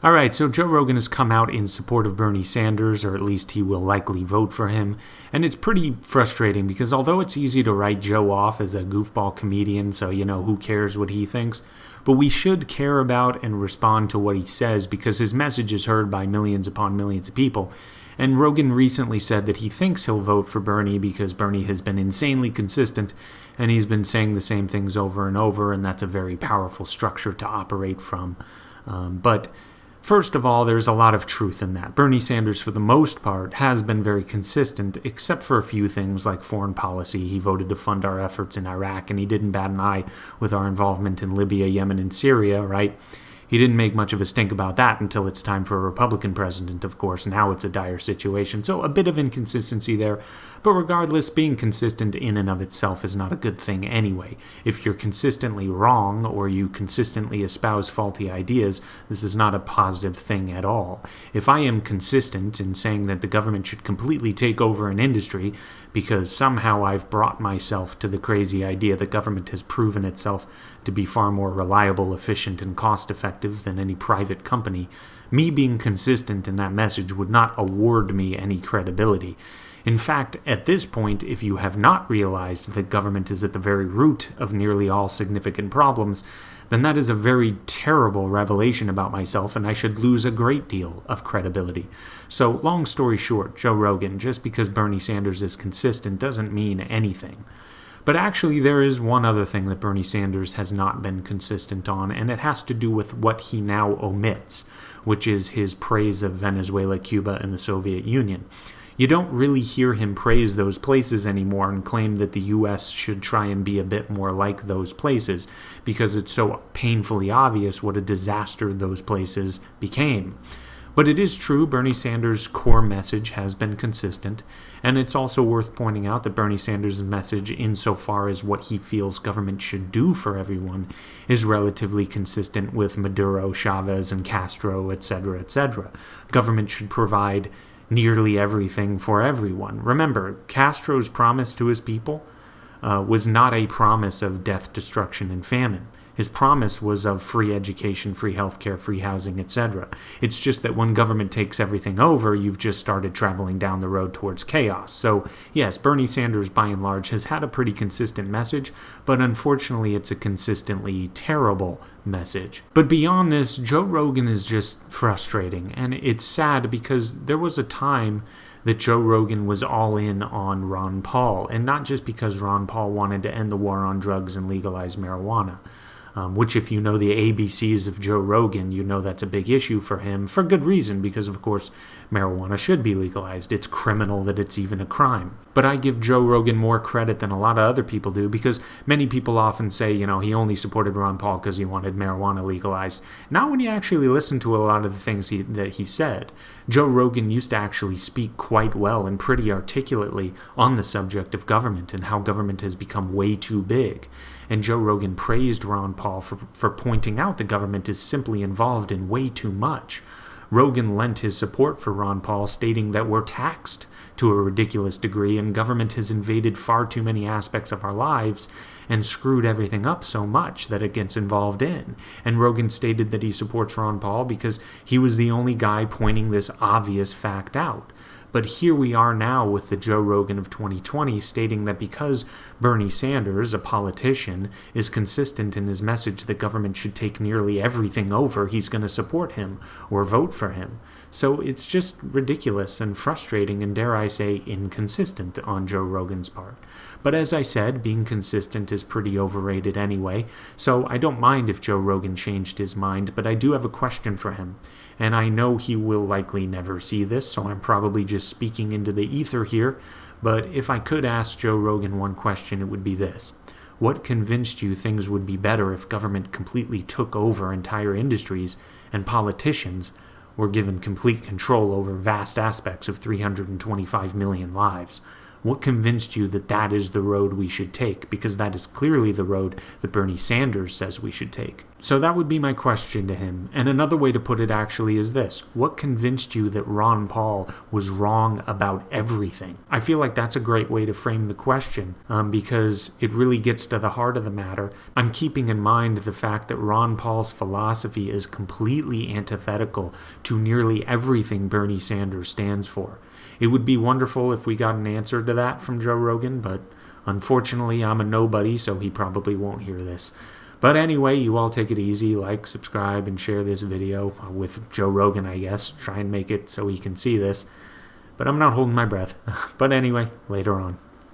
All right, so Joe Rogan has come out in support of Bernie Sanders, or at least he will likely vote for him. And it's pretty frustrating because although it's easy to write Joe off as a goofball comedian, so who cares what he thinks, but we should care about and respond to what he says because his message is heard by millions upon millions of people. And Rogan recently said that he thinks he'll vote for Bernie because Bernie has been insanely consistent and he's been saying the same things over and over, and that's a very powerful structure to operate from. But first of all, there's a lot of truth in that. Bernie Sanders, for the most part, has been very consistent, except for a few things like foreign policy. He voted to fund our efforts in Iraq, and he didn't bat an eye with our involvement in Libya, Yemen, and Syria, right? He didn't make much of a stink about that until it's time for a Republican president, of course. Now it's a dire situation. So a bit of inconsistency there. But regardless, being consistent in and of itself is not a good thing anyway. If you're consistently wrong or you consistently espouse faulty ideas, this is not a positive thing at all. If I am consistent in saying that the government should completely take over an industry because somehow I've brought myself to the crazy idea that government has proven itself to be far more reliable, efficient, and cost-effective than any private company, me being consistent in that message would not award me any credibility. In fact, at this point, if you have not realized that government is at the very root of nearly all significant problems, then that is a very terrible revelation about myself, and I should lose a great deal of credibility. So, long story short, Joe Rogan, just because Bernie Sanders is consistent doesn't mean anything. But actually, there is one other thing that Bernie Sanders has not been consistent on, and it has to do with what he now omits, which is his praise of Venezuela, Cuba, and the Soviet Union. You don't really hear him praise those places anymore and claim that the U.S. should try and be a bit more like those places, because it's so painfully obvious what a disaster those places became. But it is true, Bernie Sanders' core message has been consistent, and it's also worth pointing out that Bernie Sanders' message, insofar as what he feels government should do for everyone, is relatively consistent with Maduro, Chavez, and Castro, etc., etc. Government should provide nearly everything for everyone. Remember, Castro's promise to his people was not a promise of death, destruction, and famine. His promise was of free education, free healthcare, free housing, etc. It's just that when government takes everything over, you've just started traveling down the road towards chaos. So, yes, Bernie Sanders, by and large, has had a pretty consistent message, but unfortunately it's a consistently terrible message. But beyond this, Joe Rogan is just frustrating, and it's sad because there was a time that Joe Rogan was all in on Ron Paul, and not just because Ron Paul wanted to end the war on drugs and legalize marijuana. Which, if you know the ABCs of Joe Rogan, you know that's a big issue for him, for good reason, because, of course, marijuana should be legalized. It's criminal that it's even a crime. But I give Joe Rogan more credit than a lot of other people do, because many people often say, he only supported Ron Paul because he wanted marijuana legalized. Not when you actually listen to a lot of the things that he said. Joe Rogan used to actually speak quite well and pretty articulately on the subject of government and how government has become way too big. And Joe Rogan praised Ron Paul for pointing out the government is simply involved in way too much. Rogan lent his support for Ron Paul, stating that we're taxed to a ridiculous degree and government has invaded far too many aspects of our lives and screwed everything up so much that it gets involved in. And Rogan stated that he supports Ron Paul because he was the only guy pointing this obvious fact out. But here we are now with the Joe Rogan of 2020 stating that because Bernie Sanders, a politician, is consistent in his message that government should take nearly everything over, he's going to support him or vote for him. So it's just ridiculous and frustrating and, dare I say, inconsistent on Joe Rogan's part. But as I said, being consistent is pretty overrated anyway, so I don't mind if Joe Rogan changed his mind, but I do have a question for him. And I know he will likely never see this, so I'm probably just speaking into the ether here, but if I could ask Joe Rogan one question, it would be this. What convinced you things would be better if government completely took over entire industries and politicians were given complete control over vast aspects of 325 million lives? What convinced you that that is the road we should take? Because that is clearly the road that Bernie Sanders says we should take. So that would be my question to him. And another way to put it actually is this. What convinced you that Ron Paul was wrong about everything? I feel like that's a great way to frame the question because it really gets to the heart of the matter. I'm keeping in mind the fact that Ron Paul's philosophy is completely antithetical to nearly everything Bernie Sanders stands for. It would be wonderful if we got an answer to that from Joe Rogan, but unfortunately I'm a nobody, so he probably won't hear this. But anyway, you all take it easy, like, subscribe, and share this video with Joe Rogan, I guess. Try and make it so he can see this. But I'm not holding my breath. But anyway, later on.